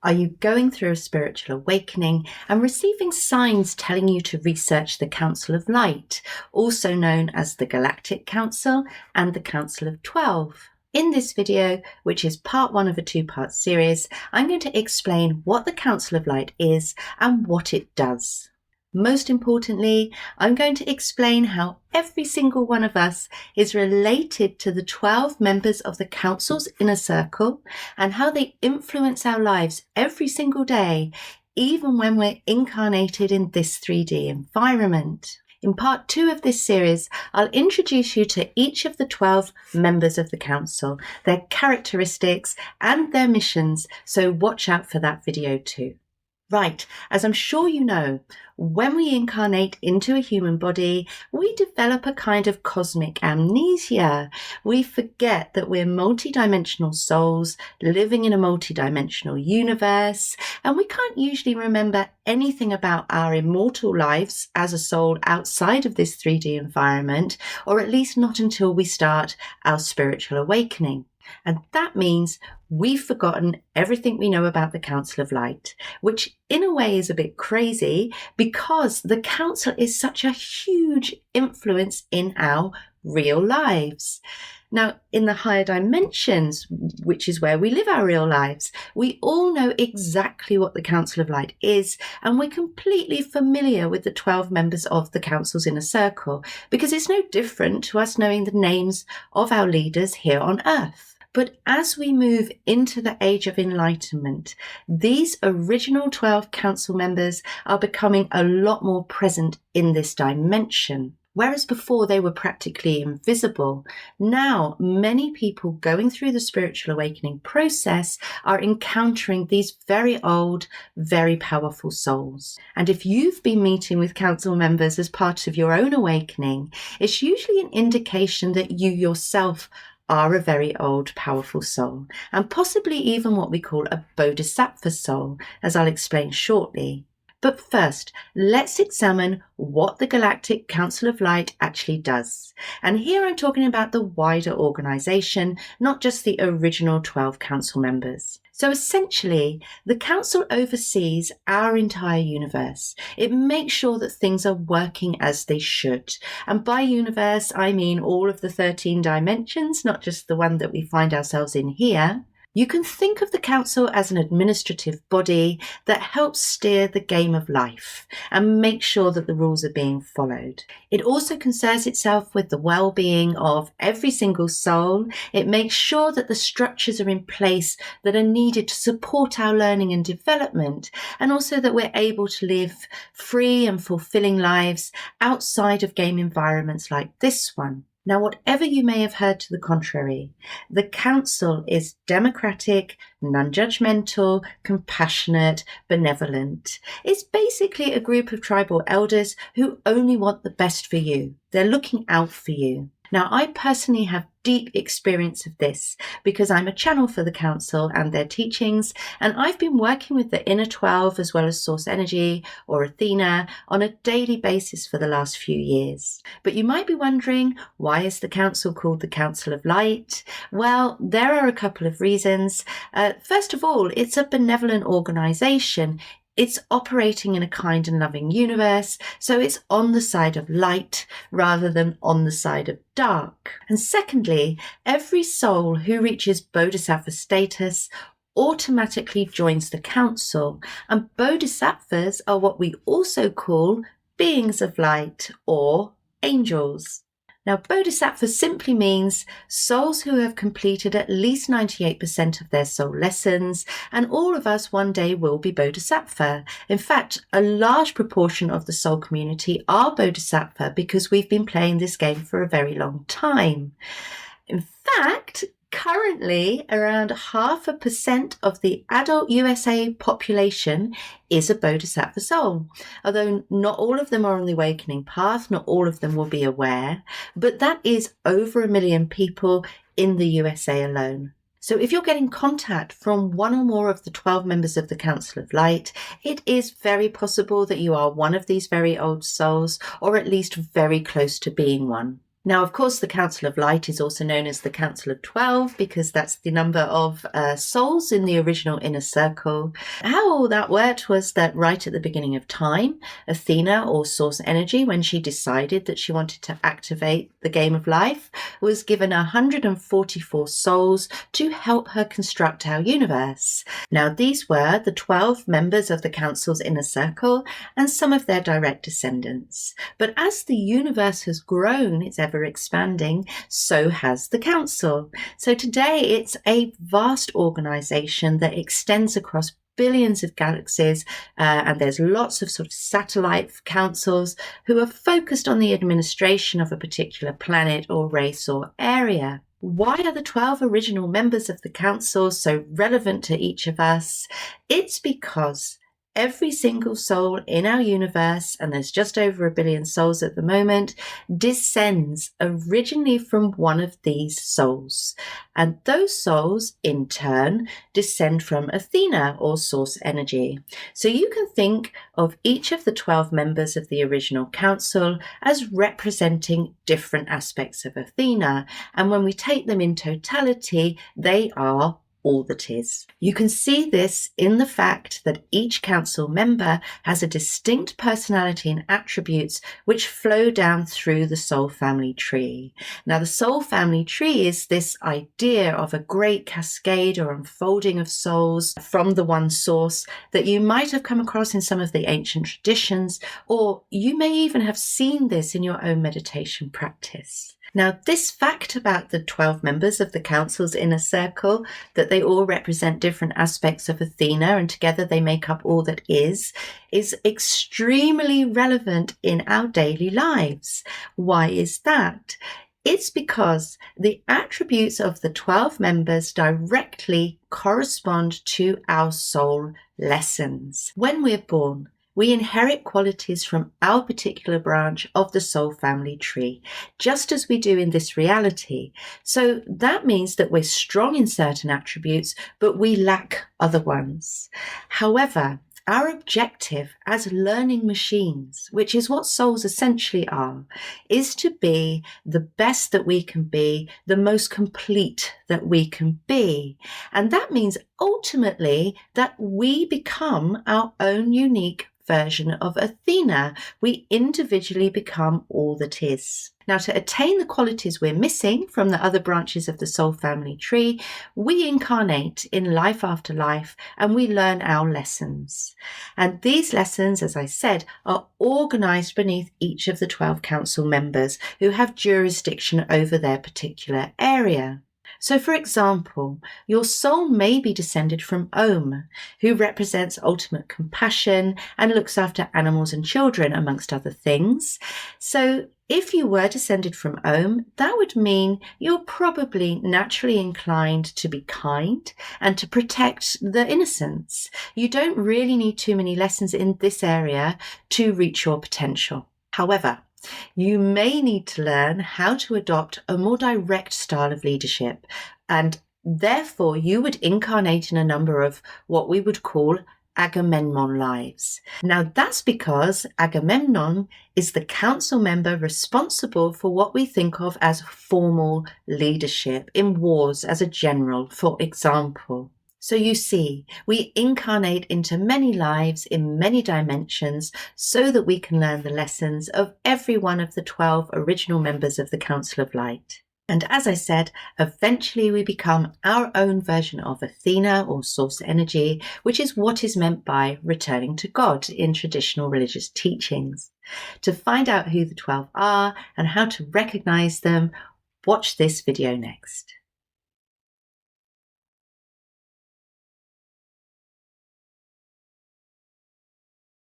Are you going through a spiritual awakening and receiving signs telling you to research the Council of Light, also known as the Galactic Council and the Council of 12? In this video, which is part one of a two-part series, I'm going to explain what the Council of Light is and what it does. Most importantly, I'm going to explain how every single one of us is related to the 12 members of the Council's inner circle and how they influence our lives every single day, even when we're incarnated in this 3D environment. In part two of this series, I'll introduce you to each of the 12 members of the Council, their characteristics and their missions, so watch out for that video too. Right, as I'm sure you know, when we incarnate into a human body, we develop a kind of cosmic amnesia. We forget that we're multidimensional souls living in a multidimensional universe, and we can't usually remember anything about our immortal lives as a soul outside of this 3D environment, or at least not until we start our spiritual awakening. And that means we've forgotten everything we know about the Council of Light, which in a way is a bit crazy because the Council is such a huge influence in our real lives. Now, in the higher dimensions, which is where we live our real lives, we all know exactly what the Council of Light is, and we're completely familiar with the 12 members of the Council's inner circle, because it's no different to us knowing the names of our leaders here on Earth. But as we move into the Age of Enlightenment, these original 12 Council members are becoming a lot more present in this dimension. Whereas before they were practically invisible, now many people going through the spiritual awakening process are encountering these very old, very powerful souls. And if you've been meeting with council members as part of your own awakening, it's usually an indication that you yourself are a very old, powerful soul, and possibly even what we call a bodhisattva soul, as I'll explain shortly. But first, let's examine what the Galactic Council of Light actually does. And here I'm talking about the wider organization, not just the original 12 council members. So essentially, the council oversees our entire universe. It makes sure that things are working as they should. And by universe, I mean all of the 13 dimensions, not just the one that we find ourselves in here. You can think of the council as an administrative body that helps steer the game of life and make sure that the rules are being followed. It also concerns itself with the well-being of every single soul. It makes sure that the structures are in place that are needed to support our learning and development, and also that we're able to live free and fulfilling lives outside of game environments like this one. Now, whatever you may have heard to the contrary, the Council is democratic, non-judgmental, compassionate, benevolent. It's basically a group of tribal elders who only want the best for you. They're looking out for you. Now, I personally have deep experience of this because I'm a channel for the Council and their teachings, and I've been working with the Inner 12 as well as Source Energy or Athena on a daily basis for the last few years. But you might be wondering, why is the Council called the Council of Light? Well, there are a couple of reasons. First of all, it's a benevolent organization. It's operating in a kind and loving universe, so it's on the side of light rather than on the side of dark. And secondly, every soul who reaches bodhisattva status automatically joins the council, and bodhisattvas are what we also call beings of light or angels. Now, bodhisattva simply means souls who have completed at least 98% of their soul lessons, and all of us one day will be bodhisattva. In fact, a large proportion of the soul community are bodhisattva because we've been playing this game for a very long time. In fact, currently, around 0.5% of the adult USA population is a bodhisattva soul. Although not all of them are on the awakening path, not all of them will be aware, but that is over 1 million people in the USA alone. So if you're getting contact from one or more of the 12 members of the Council of Light, it is very possible that you are one of these very old souls, or at least very close to being one. Now, of course, the Council of Light is also known as the Council of 12 because that's the number of souls in the original inner circle. How all that worked was that right at the beginning of time, Athena, or source energy, when she decided that she wanted to activate the game of life, was given 144 souls to help her construct our universe. Now, these were the 12 members of the Council's inner circle and some of their direct descendants. But as the universe has grown, it's ever expanding, so has the Council. So today it's a vast organization that extends across billions of galaxies, and there's lots of sort of satellite councils who are focused on the administration of a particular planet or race or area. Why are the 12 original members of the Council so relevant to each of us? It's because every single soul in our universe, and there's just over 1 billion souls at the moment, descends originally from one of these souls. And those souls, in turn, descend from Athena, or source energy. So you can think of each of the 12 members of the original council as representing different aspects of Athena. And when we take them in totality, they are all that is. You can see this in the fact that each council member has a distinct personality and attributes which flow down through the soul family tree. Now, the soul family tree is this idea of a great cascade or unfolding of souls from the one source that you might have come across in some of the ancient traditions, or you may even have seen this in your own meditation practice. Now, this fact about the 12 members of the Council's inner circle, that they all represent different aspects of Athena and together they make up all that is extremely relevant in our daily lives. Why is that? It's because the attributes of the 12 members directly correspond to our soul lessons. When we're born, we inherit qualities from our particular branch of the soul family tree, just as we do in this reality. So that means that we're strong in certain attributes, but we lack other ones. However, our objective as learning machines, which is what souls essentially are, is to be the best that we can be, the most complete that we can be. And that means ultimately that we become our own unique version of Athena. We individually become all that is. Now, to attain the qualities we're missing from the other branches of the soul family tree, we incarnate in life after life and we learn our lessons. And these lessons, as I said, are organized beneath each of the 12 council members who have jurisdiction over their particular area. So, for example, your soul may be descended from Om, who represents ultimate compassion and looks after animals and children, amongst other things. So, if you were descended from Om, that would mean you're probably naturally inclined to be kind and to protect the innocents. You don't really need too many lessons in this area to reach your potential. However, you may need to learn how to adopt a more direct style of leadership, and therefore you would incarnate in a number of what we would call Agamemnon lives. Now, that's because Agamemnon is the council member responsible for what we think of as formal leadership in wars as a general, for example. So you see, we incarnate into many lives in many dimensions so that we can learn the lessons of every one of the 12 original members of the Council of Light. And as I said, eventually we become our own version of Athena, or source energy, which is what is meant by returning to God in traditional religious teachings. To find out who the 12 are and how to recognize them, watch this video next.